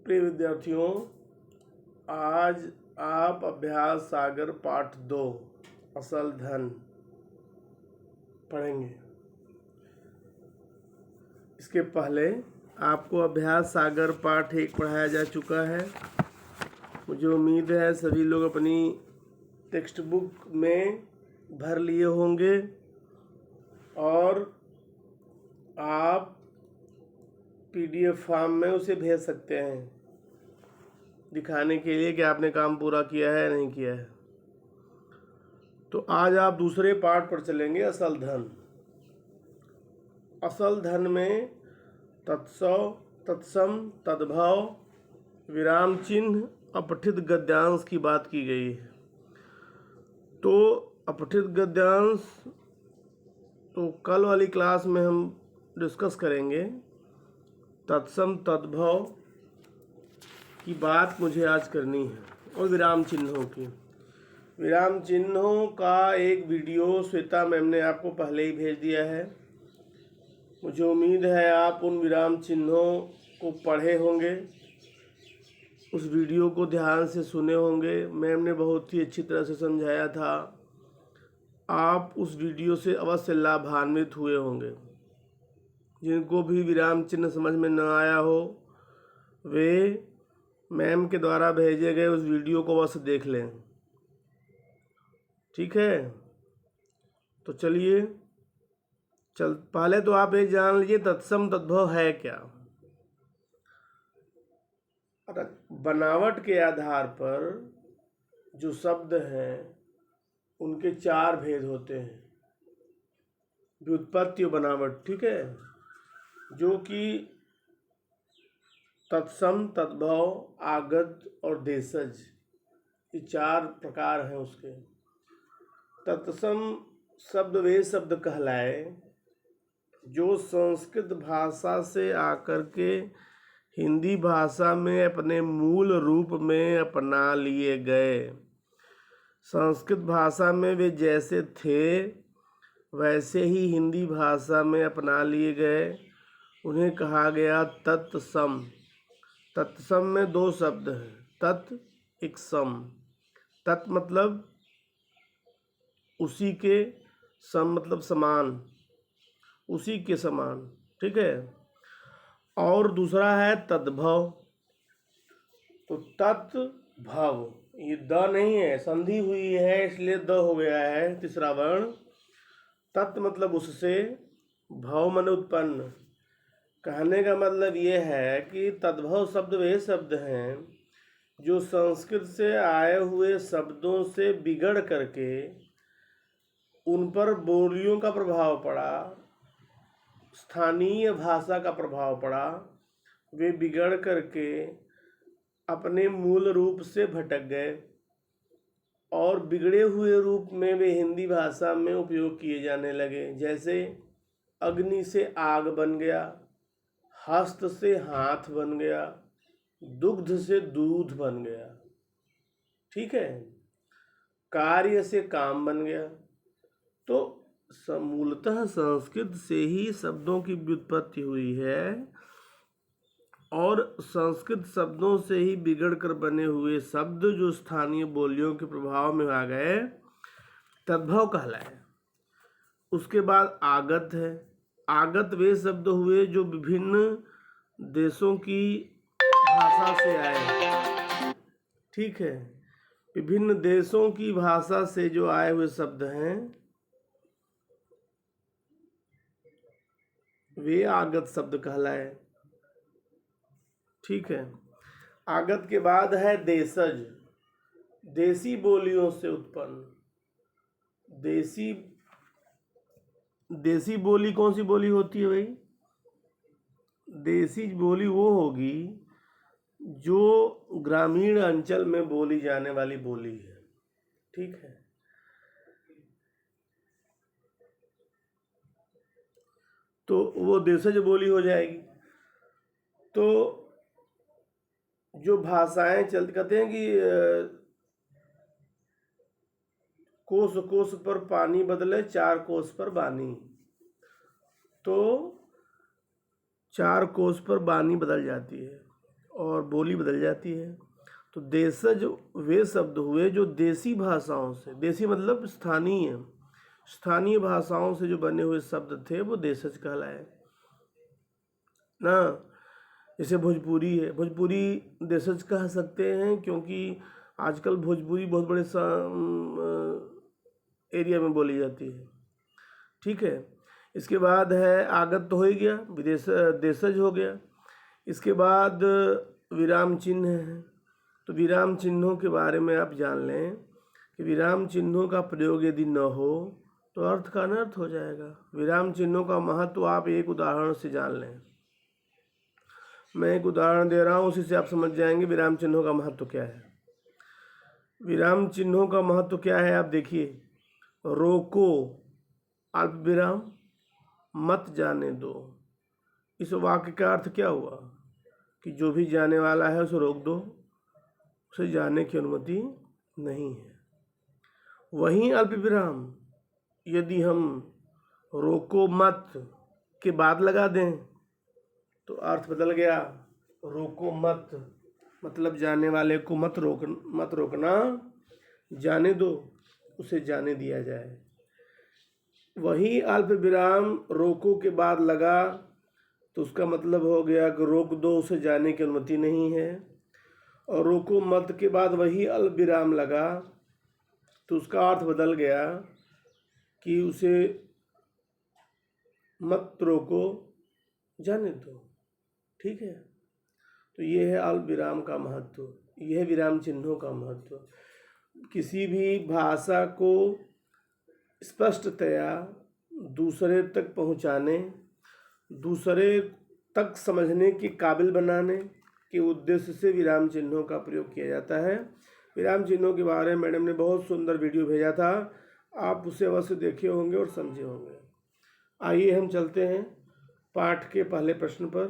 प्रिय विद्यार्थियों, आज आप अभ्यास सागर पाठ 2 असल धन पढ़ेंगे। इसके पहले आपको अभ्यास सागर पाठ 1 पढ़ाया जा चुका है। मुझे उम्मीद है सभी लोग अपनी टेक्स्ट बुक में भर लिए होंगे और आप PDF फॉर्म में उसे भेज सकते हैं दिखाने के लिए कि आपने काम पूरा किया है या नहीं किया है। तो आज आप दूसरे पाठ पर चलेंगे, असल धन। असल धन में तत्सव, तत्सम, तद्भव, विराम चिन्ह, अपठित गद्यांश की बात की गई है। तो अपठित गद्यांश तो कल वाली क्लास में हम डिस्कस करेंगे। तत्सम तद्भव की बात मुझे आज करनी है और विराम चिन्हों की। विराम चिन्हों का एक वीडियो श्वेता मैम ने आपको पहले ही भेज दिया है। मुझे उम्मीद है आप उन विराम चिन्हों को पढ़े होंगे, उस वीडियो को ध्यान से सुने होंगे। मैम ने बहुत ही अच्छी तरह से समझाया था। आप उस वीडियो से अवश्य लाभान्वित हुए होंगे। जिनको भी विराम चिन्ह समझ में न आया हो वे मैम के द्वारा भेजे गए उस वीडियो को अवश्य देख लें। ठीक है, तो चलिए पहले तो आप ये जान लीजिए तत्सम तद्भव है क्या। बनावट के आधार पर जो शब्द हैं उनके 4 भेद होते हैं, व्युत्पत्ति और बनावट। ठीक है, जो कि तत्सम, तद्भव, आगत और देशज, ये 4 प्रकार हैं उसके। तत्सम शब्द वे शब्द कहलाए जो संस्कृत भाषा से आकर के हिंदी भाषा में अपने मूल रूप में अपना लिए गए। संस्कृत भाषा में वे जैसे थे वैसे ही हिंदी भाषा में अपना लिए गए। उन्हें कहा गया तत्सम। तत्सम में 2 शब्द हैं, तत् एक सम। तत् मतलब उसी के, सम मतलब समान, उसी के समान। ठीक है, और दूसरा है तद्भव। तो तत्भव, ये द नहीं है, संधि हुई है इसलिए द हो गया है तीसरा वर्ण। तत् मतलब उससे, भव मन उत्पन्न। कहने का मतलब ये है कि तद्भव शब्द वे शब्द हैं जो संस्कृत से आए हुए शब्दों से बिगड़ करके उन पर बोलियों का प्रभाव पड़ा, स्थानीय भाषा का प्रभाव पड़ा। वे बिगड़ करके अपने मूल रूप से भटक गए और बिगड़े हुए रूप में वे हिंदी भाषा में उपयोग किए जाने लगे। जैसे अग्नि से आग बन गया, हस्त से हाथ बन गया, दुग्ध से दूध बन गया। ठीक है, कार्य से काम बन गया। तो मूलतः संस्कृत से ही शब्दों की व्युत्पत्ति हुई है और संस्कृत शब्दों से ही बिगड़ कर बने हुए शब्द जो स्थानीय बोलियों के प्रभाव में आ गए तद्भव कहलाए। उसके बाद आगत है। आगत वे शब्द हुए जो विभिन्न देशों की भाषा से आए। ठीक है, विभिन्न देशों की भाषा से जो आए हुए शब्द हैं वे आगत शब्द कहलाए। ठीक है, आगत के बाद है देशज। देसी बोलियों से उत्पन्न। देसी बोली कौन सी बोली होती है भाई? देसी बोली वो होगी जो ग्रामीण अंचल में बोली जाने वाली बोली है। ठीक है, तो वो देशज बोली हो जाएगी। तो जो भाषाएं चलती, कहते हैं कि कोस कोस पर पानी बदले 4 कोस पर बानी। तो 4 कोस पर बानी बदल जाती है और बोली बदल जाती है। तो देशज वे शब्द हुए जो देसी भाषाओं से, देसी मतलब स्थानीय, स्थानीय भाषाओं से जो बने हुए शब्द थे वो देशज कहलाए ना। जैसे भोजपुरी है, भोजपुरी देशज कह सकते हैं क्योंकि आजकल भोजपुरी बहुत बड़े एरिया में बोली जाती है। ठीक है, इसके बाद है आगत तो हो ही गया, विदेश देशज हो गया। इसके बाद विराम चिन्ह है। तो विराम चिन्हों के बारे में आप जान लें कि विराम चिन्हों का प्रयोग यदि न हो तो अर्थ का अनर्थ हो जाएगा। विराम चिन्हों का महत्व आप एक उदाहरण से जान लें। मैं एक उदाहरण दे रहा हूँ, उसी से आप समझ जाएंगे विराम चिन्हों का महत्व क्या है। विराम चिन्हों का महत्व क्या है आप देखिए। रोको, अल्प विराम, मत जाने दो। इस वाक्य का अर्थ क्या हुआ कि जो भी जाने वाला है उसे रोक दो, उसे जाने की अनुमति नहीं है। वहीं अल्प विराम यदि हम रोको मत के बाद लगा दें तो अर्थ बदल गया। रोको मत मतलब जाने वाले को मत रोकना, जाने दो, उसे जाने दिया जाए। वही अल्प विराम रोको के बाद लगा तो उसका मतलब हो गया कि रोक दो, उसे जाने की अनुमति नहीं है। और रोको मत के बाद वही अल्प विराम लगा तो उसका अर्थ बदल गया कि उसे मत रोको, जाने दो। ठीक है, तो ये है अल्प विराम का महत्व, यह है विराम चिन्हों का महत्व। किसी भी भाषा को स्पष्टतया दूसरे तक पहुंचाने, दूसरे तक समझने के काबिल बनाने के उद्देश्य से विराम चिन्हों का प्रयोग किया जाता है। विराम चिन्हों के बारे में मैडम ने बहुत सुंदर वीडियो भेजा था, आप उसे अवश्य देखे होंगे और समझे होंगे। आइए हम चलते हैं पाठ के पहले प्रश्न पर,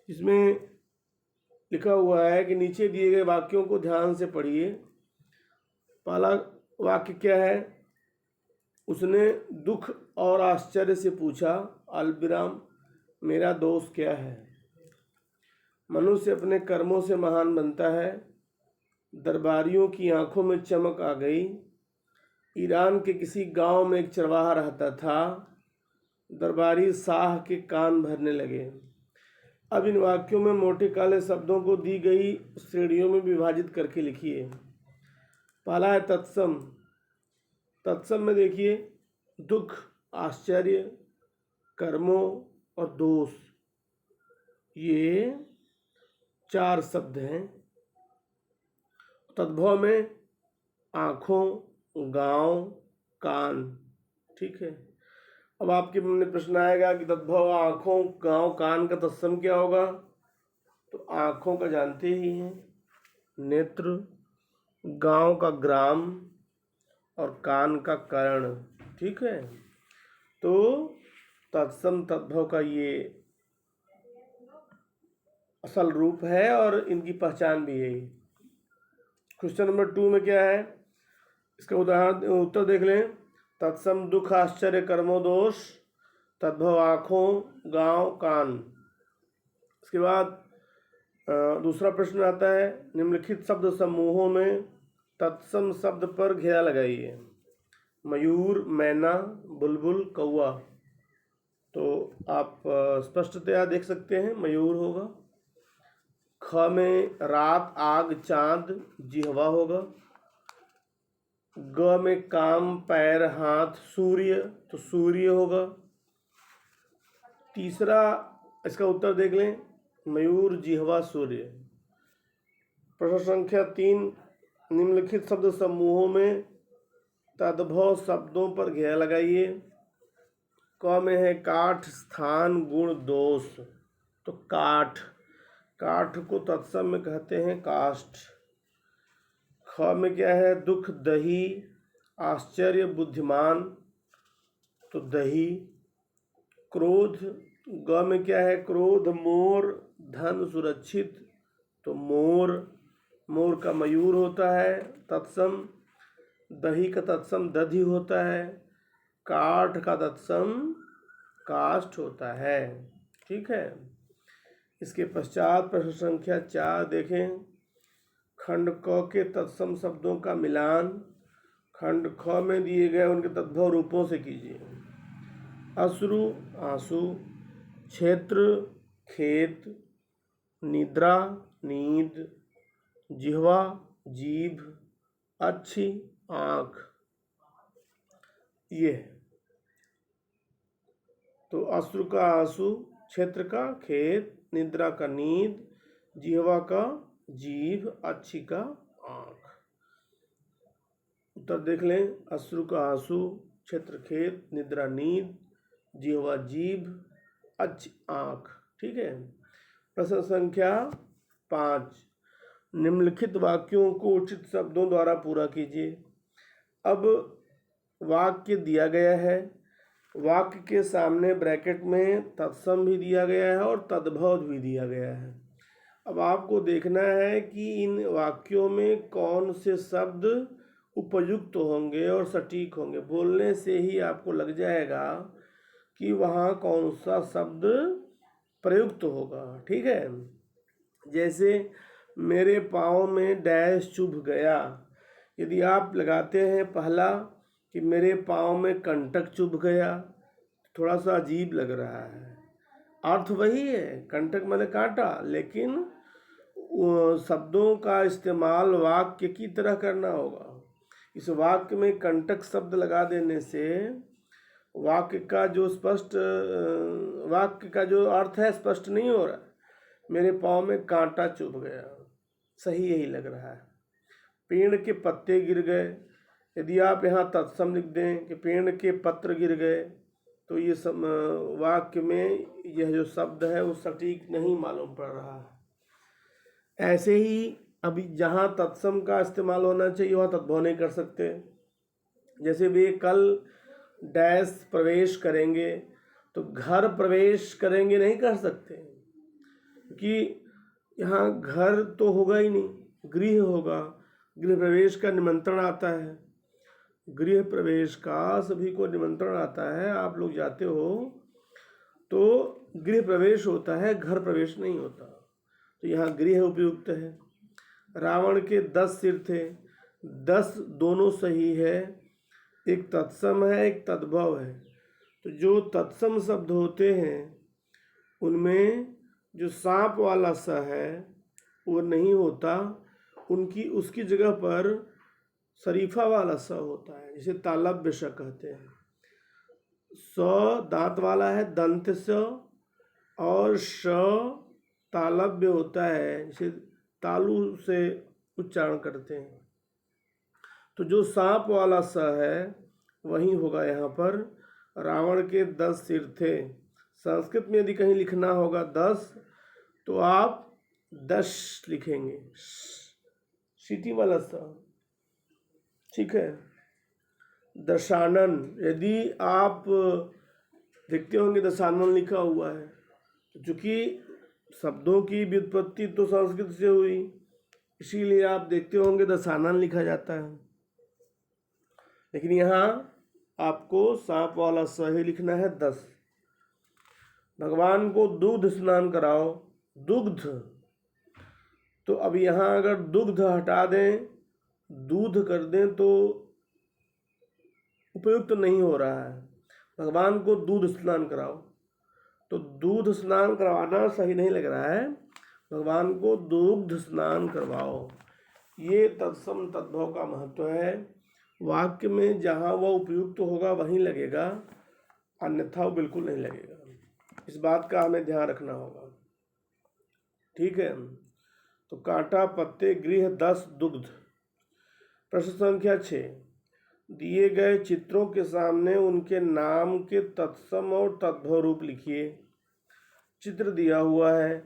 जिसमें लिखा हुआ है कि नीचे दिए गए वाक्यों को ध्यान से पढ़िए। पहला वाक्य क्या है? उसने दुख और आश्चर्य से पूछा, अल्पविराम, मेरा दोष क्या है? मनुष्य अपने कर्मों से महान बनता है। दरबारियों की आंखों में चमक आ गई। ईरान के किसी गांव में एक चरवाहा रहता था। दरबारी शाह के कान भरने लगे। अब इन वाक्यों में मोटे काले शब्दों को दी गई श्रेणियों में विभाजित करके लिखिए। पहला है तत्सम। तत्सम में देखिए दुख, आश्चर्य, कर्मों और दोष, ये 4 शब्द हैं। तद्भव में आँखों, गांव, कान। ठीक है, अब आपके मन में प्रश्न आएगा कि तद्भव आँखों, गांव, कान का तत्सम क्या होगा? तो आँखों का जानते ही हैं, नेत्र, गांव का ग्राम और कान का कर्ण। ठीक है, तो तत्सम तद्भव का ये असल रूप है और इनकी पहचान भी है। क्वेश्चन नंबर 2 में क्या है, इसका उदाहरण उत्तर देख लें। तत्सम दुख, आश्चर्य, कर्मों, दोष, तद्भव आँखों, गांव, कान। इसके बाद दूसरा प्रश्न आता है, निम्नलिखित शब्द समूहों में तत्सम शब्द पर घेरा लगाइए। मयूर, मैना, बुलबुल, कौआ। तो आप स्पष्टतया देख सकते हैं मयूर होगा। ख में रात, आग, चांद, जिह्वा होगा। ग में काम, पैर, हाथ, सूर्य, तो सूर्य होगा। तीसरा इसका उत्तर देख लें, मयूर, जिह्वा, सूर्य। प्रश्न संख्या 3, निम्नलिखित शब्द समूहों में तद्भव शब्दों पर घेरा लगाइए। क में है काठ, स्थान, गुण, दोष। तो काठ, काठ को तत्सम में कहते हैं काष्ठ। ख में क्या है? दुख, दही, आश्चर्य, बुद्धिमान, तो दही। क्रोध, ग में क्या है? क्रोध, मोर, धन, सुरक्षित, तो मोर। मोर का मयूर होता है तत्सम। दही का तत्सम दधि होता है। काठ का तत्सम काष्ठ होता है। ठीक है, इसके पश्चात प्रश्न संख्या 4 देखें। खंड क के तत्सम शब्दों का मिलान खंड ख में दिए गए उनके तद्भव रूपों से कीजिए। अश्रु आंसू, क्षेत्र खेत, निद्रा नींद, जिह्वा जीभ, अच्छी आँख। ये तो अश्रु का आंसू, क्षेत्र का खेत, निद्रा का नींद, जिह्वा का जीभ, अच्छी का आँख। उत्तर देख लें। अश्रु का आंसू, क्षेत्र खेत, निद्रा नींद, जिह्वा जीभ, अच्छी आँख। ठीक है। प्रश्न संख्या 5, निम्नलिखित वाक्यों को उचित शब्दों द्वारा पूरा कीजिए। अब वाक्य दिया गया है, वाक्य के सामने ब्रैकेट में तत्सम भी दिया गया है और तद्भव भी दिया गया है। अब आपको देखना है कि इन वाक्यों में कौन से शब्द उपयुक्त होंगे और सटीक होंगे। बोलने से ही आपको लग जाएगा कि वहाँ कौन सा शब्द प्रयुक्त होगा। ठीक है। जैसे मेरे पाँव में डैश चुभ गया, यदि आप लगाते हैं पहला कि मेरे पाँव में कंटक चुभ गया, थोड़ा सा अजीब लग रहा है। अर्थ वही है, कंटक मैंने काटा, लेकिन शब्दों का इस्तेमाल वाक्य की तरह करना होगा। इस वाक्य में कंटक शब्द लगा देने से वाक्य का जो अर्थ है स्पष्ट नहीं हो रहा। मेरे पाँव में कांटा चुभ गया, सही यही लग रहा है। पेड़ के पत्ते गिर गए, यदि आप यहाँ तत्सम लिख दें कि पेड़ के पत्र गिर गए, तो ये सब वाक्य में यह जो शब्द है वो सटीक नहीं मालूम पड़ रहा है। ऐसे ही अभी जहाँ तत्सम का इस्तेमाल होना चाहिए वहाँ तद्भव नहीं कर सकते। जैसे वे कल डैश प्रवेश करेंगे, तो घर प्रवेश करेंगे नहीं कर सकते, कि यहाँ घर तो होगा ही नहीं, गृह होगा। गृह प्रवेश का निमंत्रण आता है, गृह प्रवेश का सभी को निमंत्रण आता है, आप लोग जाते हो तो गृह प्रवेश होता है, घर प्रवेश नहीं होता। तो यहाँ गृह उपयुक्त है। रावण के 10 सिर थे, 10 दोनों सही है, एक तत्सम है एक तद्भव है। तो जो तत्सम शब्द होते हैं उनमें जो सांप वाला स है वो नहीं होता, उसकी जगह पर शरीफा वाला स होता है, जिसे तालव्य स कहते हैं। स दांत वाला है, दंत स, और श तालव्य होता है, जिसे तालु से उच्चारण करते हैं। तो जो सांप वाला स है वही होगा यहाँ पर। रावण के 10 सिर थे। संस्कृत में यदि कहीं लिखना होगा 10, तो आप 10 लिखेंगे, सीटी वाला स। ठीक है। दशानन, यदि आप देखते होंगे दशानन लिखा हुआ है, चूँकि शब्दों की व्युत्पत्ति तो संस्कृत से हुई, इसीलिए आप देखते होंगे दशानन लिखा जाता है। लेकिन यहाँ आपको सांप वाला स ही लिखना है 10। भगवान को दूध स्नान कराओ, दुग्ध। तो अब यहाँ अगर दुग्ध हटा दें, दूध कर दें तो उपयुक्त नहीं हो रहा है। भगवान को दूध स्नान कराओ, तो दूध स्नान करवाना सही नहीं लग रहा है, भगवान को दुग्ध स्नान करवाओ। ये तत्सम तद्भव का महत्व है। वाक्य में जहाँ वह उपयुक्त होगा वहीं लगेगा, अन्यथा वो बिल्कुल नहीं लगेगा। इस बात का हमें ध्यान रखना होगा। ठीक है। तो कांटा, पत्ते, गृह, 10, दुग्ध। प्रश्न संख्या 6, दिए गए चित्रों के सामने उनके नाम के तत्सम और तद्भव रूप लिखिए। चित्र दिया हुआ है,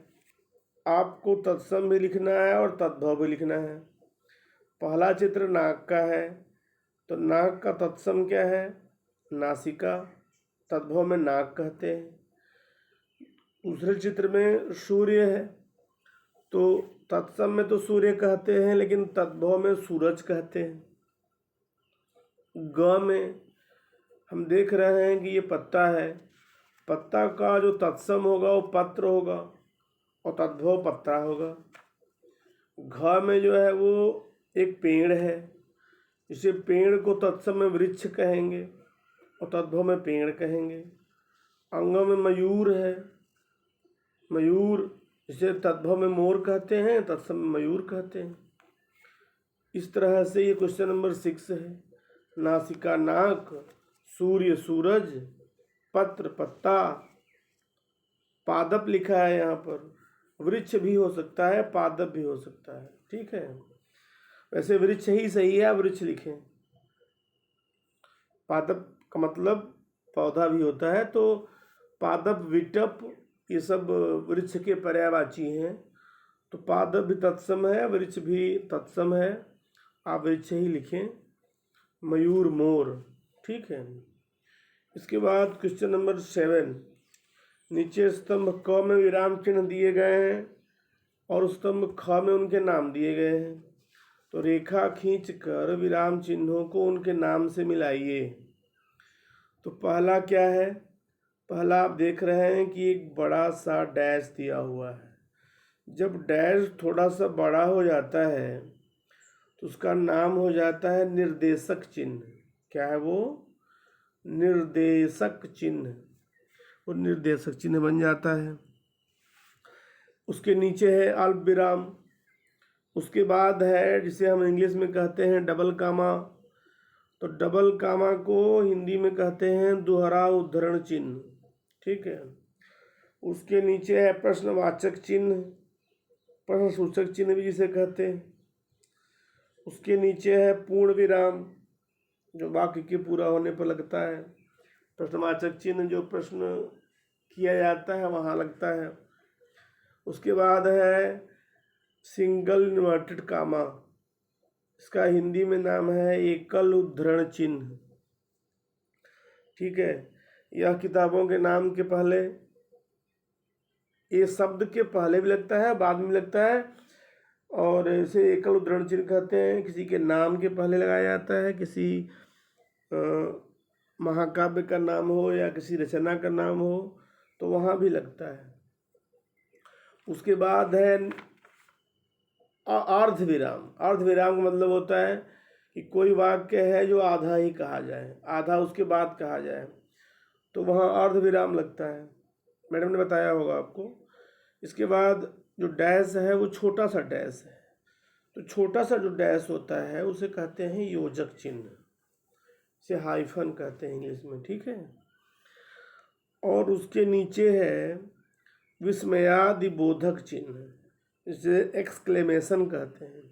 आपको तत्सम भी लिखना है और तद्भव भी लिखना है। पहला चित्र नाक का है, तो नाक का तत्सम क्या है? नासिका, तद्भव में नाक कहते हैं। दूसरे चित्र में सूर्य है, तो तत्सम में तो सूर्य कहते हैं, लेकिन तद्भव में सूरज कहते हैं। ग में हम देख रहे हैं कि ये पत्ता है, पत्ता का जो तत्सम होगा वो पत्र होगा, और तद्भव पत्ता होगा। घ में जो है वो एक पेड़ है, इसे पेड़ को तत्सम में वृक्ष कहेंगे और तद्भव में पेड़ कहेंगे। अंग में मयूर है, मयूर इसे तद्भव में मोर कहते हैं, तत्सम में मयूर कहते हैं। इस तरह से ये क्वेश्चन नंबर 6 है। नासिका नाक, सूर्य सूरज, पत्र पत्ता, पादप लिखा है यहाँ पर। वृक्ष भी हो सकता है, पादप भी हो सकता है, ठीक है। वैसे वृक्ष ही सही है, वृक्ष लिखें। पादप का मतलब पौधा भी होता है, तो पादप विटप ये सब वृक्ष के पर्यायवाची हैं। तो पादप भी तत्सम है, वृक्ष भी तत्सम है, आप वृक्ष ही लिखें। मयूर मोर, ठीक है। इसके बाद क्वेश्चन नंबर 7। नीचे स्तंभ क में विराम चिन्ह दिए गए हैं और स्तंभ ख में उनके नाम दिए गए हैं। तो रेखा खींचकर विराम चिन्हों को उनके नाम से मिलाइए। तो पहला क्या है? पहला आप देख रहे हैं कि एक बड़ा सा डैश दिया हुआ है। जब डैश थोड़ा सा बड़ा हो जाता है तो उसका नाम हो जाता है निर्देशक चिन्ह। क्या है वो? निर्देशक चिन्ह। वो निर्देशक चिन्ह बन जाता है। उसके नीचे है अल्प विराम। उसके बाद है जिसे हम इंग्लिश में कहते हैं डबल कामा। तो डबल कामा को हिंदी में कहते हैं दोहरा उद्धरण चिन्ह, ठीक है। उसके नीचे है प्रश्नवाचक चिन्ह, प्रश्न सूचक चिन्ह भी जिसे कहते हैं। उसके नीचे है पूर्ण विराम, जो वाक्य के पूरा होने पर लगता है। प्रश्नवाचक चिन्ह जो प्रश्न किया जाता है वहाँ लगता है। उसके बाद है सिंगल इन्वर्टेड कामा, इसका हिंदी में नाम है एकल उद्धरण चिन्ह, ठीक है। यह किताबों के नाम के पहले, ये शब्द के पहले भी लगता है, बाद में लगता है, और इसे एकल उद्धरण चिन्ह कहते हैं। किसी के नाम के पहले लगाया जाता है, किसी महाकाव्य का नाम हो या किसी रचना का नाम हो तो वहाँ भी लगता है। उसके बाद है अर्ध विराम। अर्ध विराम का मतलब होता है कि कोई वाक्य है जो आधा ही कहा जाए, आधा उसके बाद कहा जाए, तो वहाँ अर्ध विराम लगता है। मैडम ने बताया होगा आपको। इसके बाद जो डैश है वो छोटा सा डैश है। तो छोटा सा जो डैश होता है उसे कहते हैं योजक चिन्ह, इसे हाइफन कहते हैं इंग्लिश में, ठीक है। और उसके नीचे है विस्मयादिबोधक चिन्ह, इसे एक्सक्लेमेशन कहते हैं।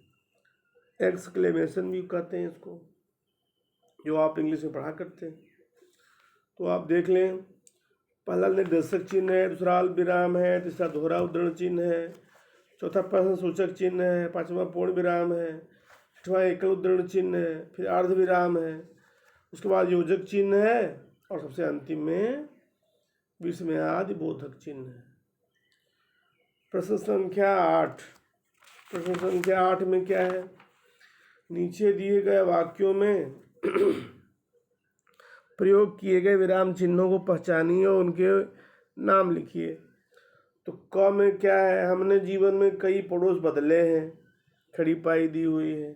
एक्सक्लेमेशन भी कहते हैं इसको, जो आप इंग्लिश में पढ़ा करते हैं। तो आप देख लें, पहला निर्देशक चिन्ह है, दूसरा अल्प विराम है, तीसरा दोहरा उद्धरण चिन्ह है, चौथा प्रश्न सूचक चिन्ह है, पांचवा पूर्ण विराम है, छठवां एकल उद्धरण चिन्ह है, फिर अर्ध विराम है, उसके बाद योजक चिन्ह है, और सबसे अंतिम में विस्मयादिबोधक चिन्ह है। प्रश्न संख्या 8। प्रश्न संख्या 8 में क्या है? नीचे दिए गए वाक्यों में प्रयोग किए गए विराम चिन्हों को पहचानिए और उनके नाम लिखिए। तो क में क्या है? हमने जीवन में कई पड़ोस बदले हैं, खड़ी पाई दी हुई है।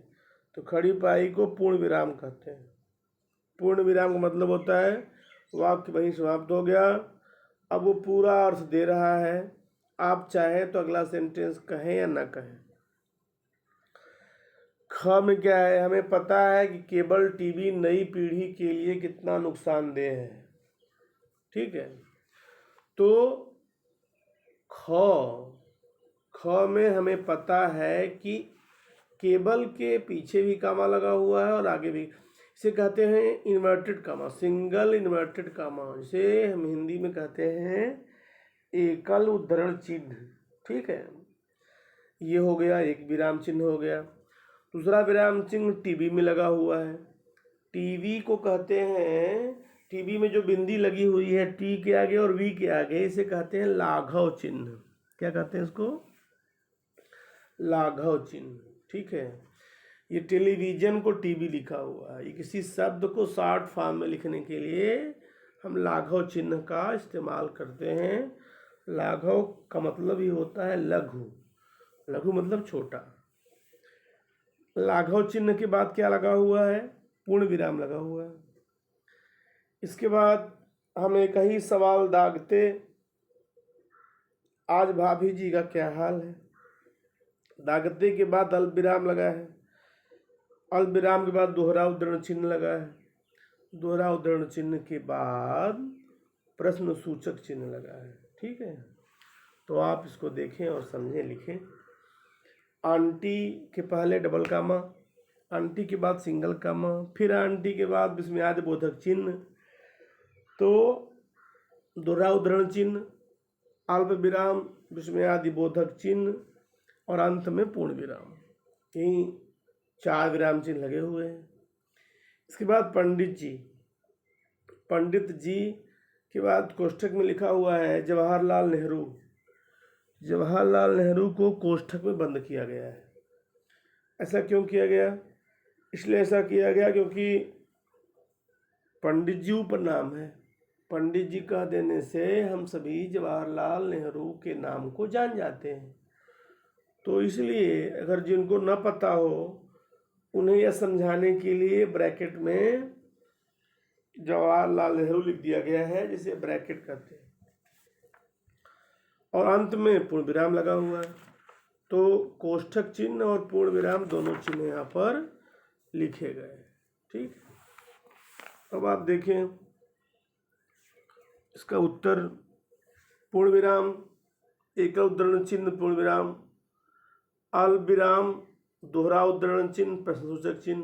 तो खड़ी पाई को पूर्ण विराम कहते हैं। पूर्ण विराम का मतलब होता है वाक्य वहीं समाप्त हो गया, अब वो पूरा अर्थ दे रहा है, आप चाहे तो अगला सेंटेंस कहें या ना कहें। ख में क्या है? हमें पता है कि केबल टीवी नई पीढ़ी के लिए कितना नुकसानदेह है, ठीक है। तो ख में हमें पता है कि केबल के पीछे भी कामा लगा हुआ है और आगे भी। इसे कहते हैं inverted comma, single inverted comma, जिसे हम हिंदी में कहते हैं एकल उद्धरण चिन्ह, ठीक है। ये हो गया, एक विराम चिन्ह हो गया। दूसरा विराम चिन्ह टीवी में लगा हुआ है। टीवी को कहते हैं, टीवी में जो बिंदी लगी हुई है टी के आगे और वी के आगे, इसे कहते हैं लाघव चिन्ह। क्या कहते हैं इसको? लाघव चिन्ह, ठीक है। ये टेलीविजन को टीवी लिखा हुआ है। ये किसी शब्द को शॉर्ट फॉर्म में लिखने के लिए हम लाघव चिन्ह का इस्तेमाल करते हैं। लाघव का मतलब ही होता है लघु। लघु मतलब छोटा। लाघव चिन्ह के बाद क्या लगा हुआ है? पूर्ण विराम लगा हुआ है। इसके बाद हम एक ही सवाल दागते, आज भाभी जी का क्या हाल है। दागते के बाद अल्प विराम लगा है। अल्प विराम के बाद दोहरा उद्धरण चिन्ह लगा है। दोहरा उद्धरण चिन्ह के बाद प्रश्न सूचक चिन्ह लगा है। ठीक है, तो आप इसको देखें और समझें, लिखें। आंटी के पहले डबल कामा, आंटी के बाद सिंगल कामा, फिर आंटी के बाद विस्मयादि बोधक चिन्ह, तो दोहरा उद्धरण चिन्ह, अल्प विराम, विस्मयादि बोधक चिन्ह और अंत में पूर्ण विराम। यही 4 विराम चिन्ह लगे हुए हैं। इसके बाद पंडित जी, पंडित जी के बाद कोष्ठक में लिखा हुआ है जवाहरलाल नेहरू। जवाहरलाल नेहरू को कोष्ठक में बंद किया गया है। ऐसा क्यों किया गया? इसलिए ऐसा किया गया क्योंकि पंडित जी ऊपर नाम है। पंडित जी कह देने से हम सभी जवाहरलाल नेहरू के नाम को जान जाते हैं। तो इसलिए अगर जिनको न पता हो उन्हें यह समझाने के लिए ब्रैकेट में जवाहरलाल नेहरू लिख दिया गया है, जिसे ब्रैकेट कहते हैं। और अंत में पूर्ण विराम लगा हुआ है। तो कोष्ठक चिन्ह और पूर्ण विराम दोनों चिन्ह यहाँ पर लिखे गए। ठीक, अब आप देखें इसका उत्तर। पूर्ण विराम, एकल उद्धरण चिन्ह पूर्ण विराम, अल्प विराम, दोहरा उद्धरण चिन्ह प्रश्नसूचक चिन्ह,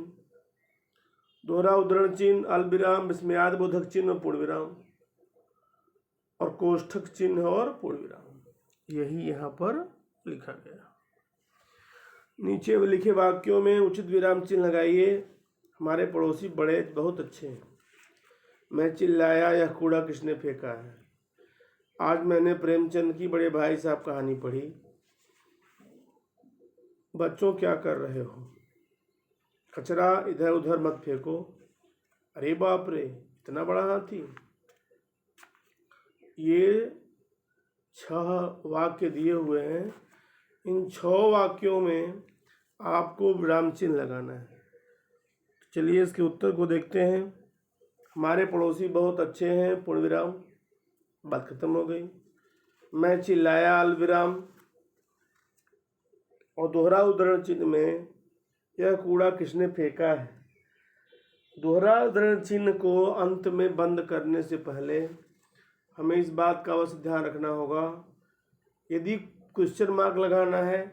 दोहरा उद्धरण चिन्ह, अल्प विराम, विस्मयादि बोधक चिन्ह और पूर्ण विराम, और कोष्ठक चिन्ह और पूर्ण विराम, यही यहाँ पर लिखा गया। नीचे लिखे वाक्यों में उचित विराम चिन्ह लगाइए। हमारे पड़ोसी बड़े बहुत अच्छे हैं। मैं चिल्लाया, यह कूड़ा किसने फेंका है। आज मैंने प्रेमचंद की बड़े भाई साहब कहानी पढ़ी। बच्चों क्या कर रहे हो? कचरा इधर उधर मत फेंको। अरे बाप रे, इतना बड़ा हाथी। ये 6 वाक्य दिए हुए हैं। इन 6 वाक्यों में आपको विराम चिन्ह लगाना है। चलिए इसके उत्तर को देखते हैं। हमारे पड़ोसी बहुत अच्छे हैं, पूर्ण विराम, बात खत्म हो गई। मैं चिल्लाया, अल्प विराम, और दोहरा उद्धरण चिन्ह में यह कूड़ा किसने फेंका है। दोहरा उद्धरण चिन्ह को अंत में बंद करने से पहले हमें इस बात का अवश्य ध्यान रखना होगा, यदि क्वेश्चन मार्क लगाना है,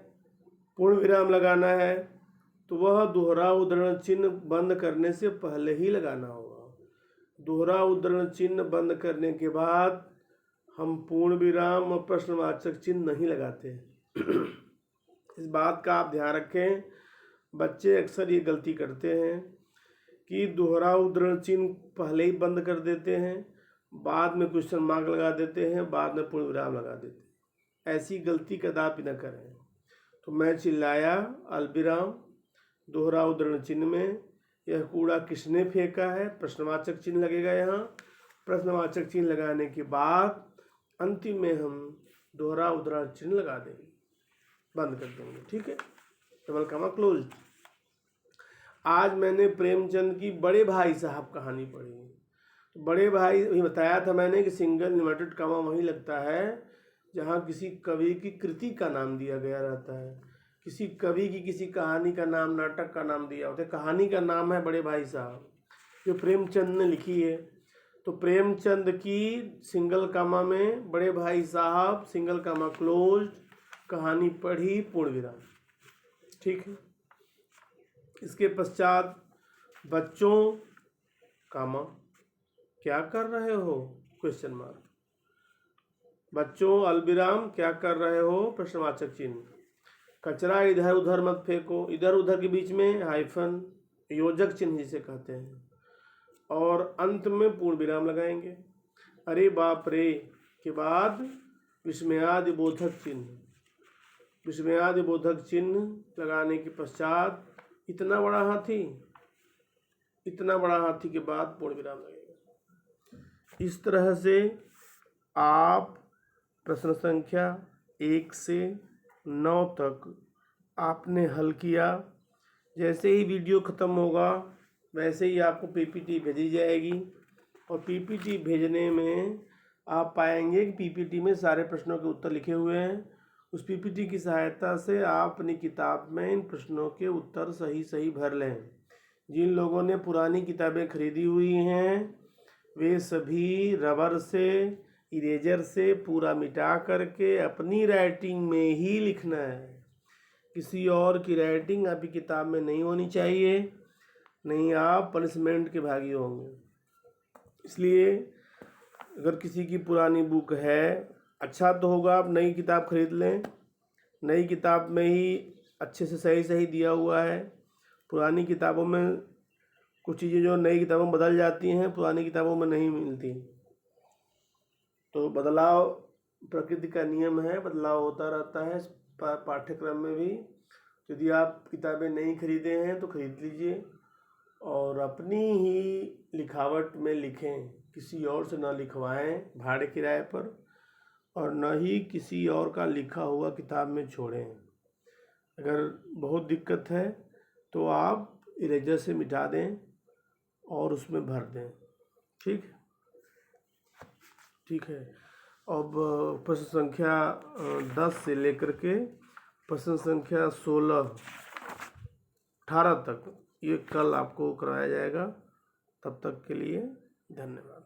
पूर्ण विराम लगाना है, तो वह दोहरा उद्धरण चिन्ह बंद करने से पहले ही लगाना होगा। दोहरा उद्धरण चिन्ह बंद करने के बाद हम पूर्ण विराम और प्रश्नवाचक चिन्ह नहीं लगाते। इस बात का आप ध्यान रखें। बच्चे अक्सर ये गलती करते हैं कि दोहरा उद्धरण चिन्ह पहले ही बंद कर देते हैं, बाद में क्वेश्चन मार्क लगा देते हैं, बाद में पूर्ण विराम लगा देते हैं। ऐसी गलती कदापि न करें। तो मैं चिल्लाया, अल्प विराम, दोहरा उद्धरण चिन्ह में यह कूड़ा किसने फेंका है, प्रश्नवाचक चिन्ह लगेगा। यहाँ प्रश्नवाचक चिन्ह लगाने के बाद अंतिम में हम दोहरा उद्धरण चिन्ह लगा देंगे, बंद कर देंगे। ठीक है, डबल कॉमा क्लोज। आज मैंने प्रेमचंद की बड़े भाई साहब कहानी पढ़ी। तो बड़े भाई, ये बताया था मैंने कि सिंगल इन्वर्टेड कॉमा वहीं लगता है जहाँ किसी कवि की कृति का नाम दिया गया रहता है। किसी कवि की किसी कहानी का नाम, नाटक का नाम दिया होता है। कहानी का नाम है बड़े भाई साहब, जो प्रेमचंद ने लिखी है। तो प्रेमचंद की सिंगल कामा में बड़े भाई साहब, सिंगल कामा क्लोज, कहानी पढ़ी, पूर्ण विराम। ठीक है, इसके पश्चात बच्चों कामा क्या कर रहे हो, क्वेश्चन मार्क। बच्चों अल्प विराम क्या कर रहे हो, प्रश्नवाचक चिन्ह। कचरा इधर उधर मत फेंको, इधर उधर के बीच में हाइफन, योजक चिन्ह जिसे कहते हैं, और अंत में पूर्ण विराम लगाएंगे। अरे बाप रे के बाद विस्मयादि बोधक चिन्ह। विस्मयादि बोधक चिन्ह लगाने के पश्चात इतना बड़ा हाथी, इतना बड़ा हाथी के बाद पूर्ण विराम लगेगा। इस तरह से आप प्रश्न संख्या 1 से 9 तक आपने हल किया। जैसे ही वीडियो ख़त्म होगा वैसे ही आपको पीपीटी भेजी जाएगी, और पीपीटी भेजने में आप पाएंगे कि पीपीटी में सारे प्रश्नों के उत्तर लिखे हुए हैं। उस पीपीटी की सहायता से आप अपनी किताब में इन प्रश्नों के उत्तर सही सही भर लें। जिन लोगों ने पुरानी किताबें खरीदी हुई हैं वे सभी रबर से, इरेजर से पूरा मिटा करके अपनी राइटिंग में ही लिखना है। किसी और की राइटिंग आपकी किताब में नहीं होनी चाहिए, नहीं आप पनिशमेंट के भागी होंगे। इसलिए अगर किसी की पुरानी बुक है, अच्छा तो होगा आप नई किताब खरीद लें। नई किताब में ही अच्छे से सही सही दिया हुआ है। पुरानी किताबों में कुछ चीज़ें जो नई किताबों में बदल जाती हैं पुरानी किताबों में नहीं मिलती। तो बदलाव प्रकृति का नियम है, बदलाव होता रहता है पाठ्यक्रम में भी। यदि आप किताबें नहीं खरीदे हैं तो खरीद लीजिए और अपनी ही लिखावट में लिखें, किसी और से ना लिखवाएं भाड़े किराए पर, और न ही किसी और का लिखा हुआ किताब में छोड़ें। अगर बहुत दिक्कत है तो आप इरेजर से मिटा दें और उसमें भर दें। ठीक है। अब प्रश्न संख्या 10 से लेकर के प्रश्न संख्या 18 तक ये कल आपको कराया जाएगा। तब तक के लिए धन्यवाद।